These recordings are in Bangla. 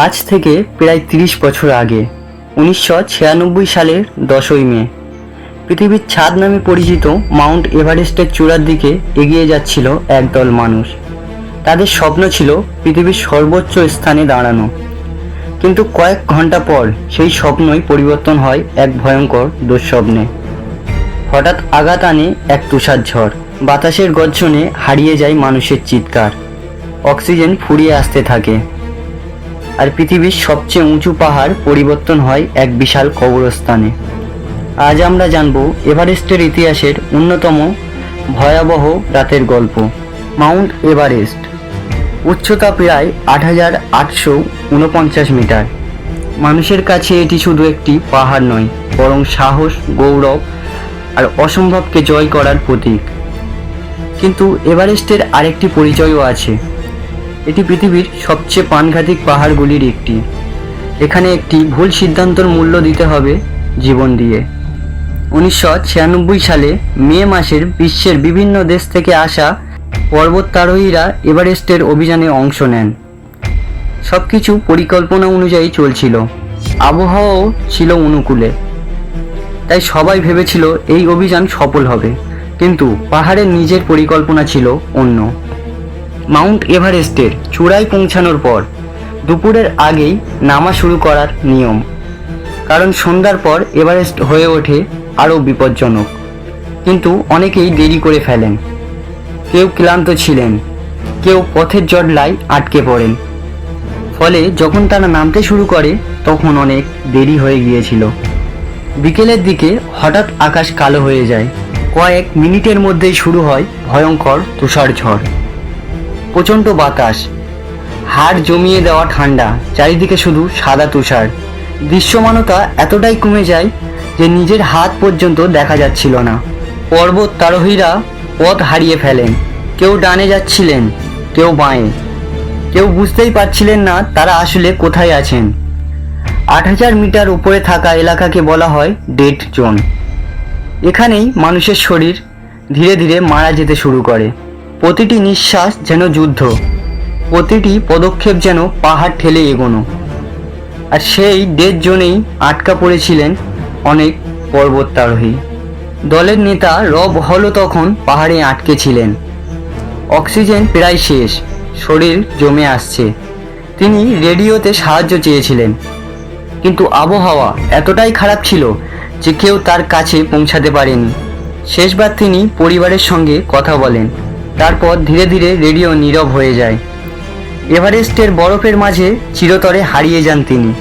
আজ থেকে প্রায় 30 বছর আগে 1996 সালের 10ই মে পৃথিবীর ছাদ নামে পরিচিত মাউন্ট এভারেস্টের চূড়ার দিকে এগিয়ে যাচ্ছিল একদল মানুষ। তাদের স্বপ্ন ছিল পৃথিবীর সর্বোচ্চ স্থানে দাঁড়ানো, কিন্তু কয়েক ঘন্টা পর সেই স্বপ্নই পরিবর্তন হয় এক ভয়ঙ্কর দুঃস্বপ্নে। হঠাৎ আঘাত আনে এক তুষার ঝড়, বাতাসের গর্জনে হারিয়ে যায় মানুষের চিৎকার, অক্সিজেন ফুরিয়ে আসতে থাকে, আর পৃথিবীর সবচেয়ে উঁচু পাহাড় পরিবর্তন হয় এক বিশাল কবরস্থানে। আজ আমরা জানব এভারেস্টের ইতিহাসের অন্যতম ভয়াবহ রাতের গল্প, মাউন্ট এভারেস্ট। উচ্চতা প্রায় ৮,৮৪৯ মিটার। মানুষের কাছে এটি শুধু একটি পাহাড় নয়, বরং সাহস, গৌরব আর অসম্ভবকে জয় করার প্রতীক। কিন্তু এভারেস্টের আরেকটি পরিচয়ও আছে। এটি পৃথিবীর সবচেয়ে প্রাণঘাতী পাহাড়গুলির একটি। এখানে একটি ভুল সিদ্ধান্তর মূল্য দিতে হবে জীবন দিয়ে। 1996 সালে মে মাসের বিশ্বের বিভিন্ন দেশ থেকে আসা পর্বতারোহীরা এভারেস্টের অভিযানে অংশ নেন। সব কিছু পরিকল্পনা অনুযায়ী চলছিল, আবহাওয়াও ছিল অনুকূলে, তাই সবাই ভেবেছিল এই অভিযান সফল হবে। কিন্তু পাহাড়ের নিজের পরিকল্পনা ছিল অন্য। মাউন্ট এভারেস্টের চূড়ায় পৌঁছানোর পর দুপুরের আগেই নামা শুরু করার নিয়ম, কারণ সন্ধ্যার পর এভারেস্ট হয়ে ওঠে আরও বিপজ্জনক। কিন্তু অনেকেই দেরি করে ফেলেন, কেউ ক্লান্ত ছিলেন, কেউ পথের জটলায় আটকে পড়েন। ফলে যখন তারা নামতে শুরু করে তখন অনেক দেরি হয়ে গিয়েছিল। বিকেলের দিকে হঠাৎ আকাশ কালো হয়ে যায়। কয়েক মিনিটের মধ্যেই শুরু হয় ভয়ঙ্কর তুষার ঝড়। প্রচণ্ড বাতাস, হাড় জমিয়ে দেওয়া ঠান্ডা, চারিদিকে শুধু সাদা তুষার। দৃশ্যমানতা এতটাই কমে যায় যে নিজের হাত পর্যন্ত দেখা যাচ্ছিল না। পর্বতারোহীরা পথ হারিয়ে ফেলেন, কেউ ডানে যাচ্ছিলেন, কেউ বাঁয়ে, কেউ বুঝতেই পারছিলেন না তারা আসলে কোথায় আছেন। ৮,০০০ মিটার উপরে থাকা এলাকাকে বলা হয় ডেড জোন। এখানেই মানুষের শরীর ধীরে ধীরে মারা যেতে শুরু করে। প্রতিটি নিঃশ্বাস যেন যুদ্ধ, প্রতিটি পদক্ষেপ যেন পাহাড় ঠেলে এগোনো। আর সেই ডেড জোনেই আটকা পড়েছিলেন অনেক পর্বতারোহী। দলের নেতা রব হলও তখন পাহাড়ে আটকে ছিলেন। অক্সিজেন প্রায় শেষ, শরীর জমে আসছে। তিনি রেডিওতে সাহায্য চেয়েছিলেন, কিন্তু আবহাওয়া এতটাই খারাপ ছিল যে কেউ তার কাছে পৌঁছাতে পারেনি। শেষবার তিনি পরিবারের সঙ্গে কথা বলেন, তারপর ধীরে ধীরে রেডিও নীরব হয়ে যায়। এভারেস্টের বরফের মাঝে চিরতরে হারিয়ে যান তিনি।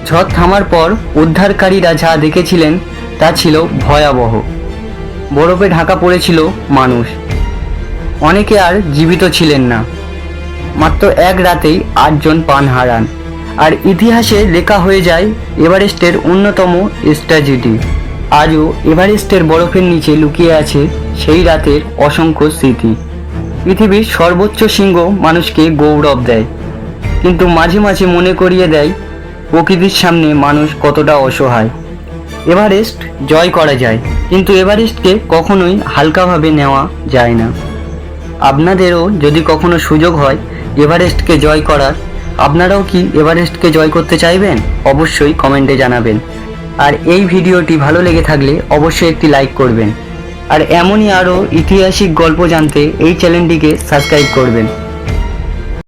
ঝড় থামার পর উদ্ধারকারীরা যা দেখেছিলেন তা ছিল ভয়াবহ। বরফে ঢাকা পড়েছিল মানুষ, অনেকে আর জীবিত ছিলেন না। মাত্র এক রাতেই ৮ জন প্রাণ হারান, আর ইতিহাসে লেখা হয়ে যায় এভারেস্টের অন্যতম ট্র্যাজেডি। আজও এভারেস্টের বরফের নিচে লুকিয়ে আছে সেই রাতের অসংখ্য স্মৃতি। পৃথিবীর সর্বোচ্চ শৃঙ্গ মানুষকে গৌরব দেয়, কিন্তু মাঝে মাঝে মনে করিয়ে দেয় প্রকৃতির সামনে মানুষ কতটা অসহায়। এভারেস্ট জয় করা যায়, কিন্তু এভারেস্টকে কখনোই হালকাভাবে নেওয়া যায় না। আপনাদেরও যদি কখনো সুযোগ হয় এভারেস্টকে জয় করার, আপনারাও কি এভারেস্টকে জয় করতে চাইবেন? অবশ্যই কমেন্টে জানাবেন। আর এই ভিডিওটি ভালো লেগে থাকলে অবশ্যই একটি লাইক করবেন। আর এমনই আরও ঐতিহাসিক গল্প জানতে এই চ্যানেলটিকে সাবস্ক্রাইব করবেন।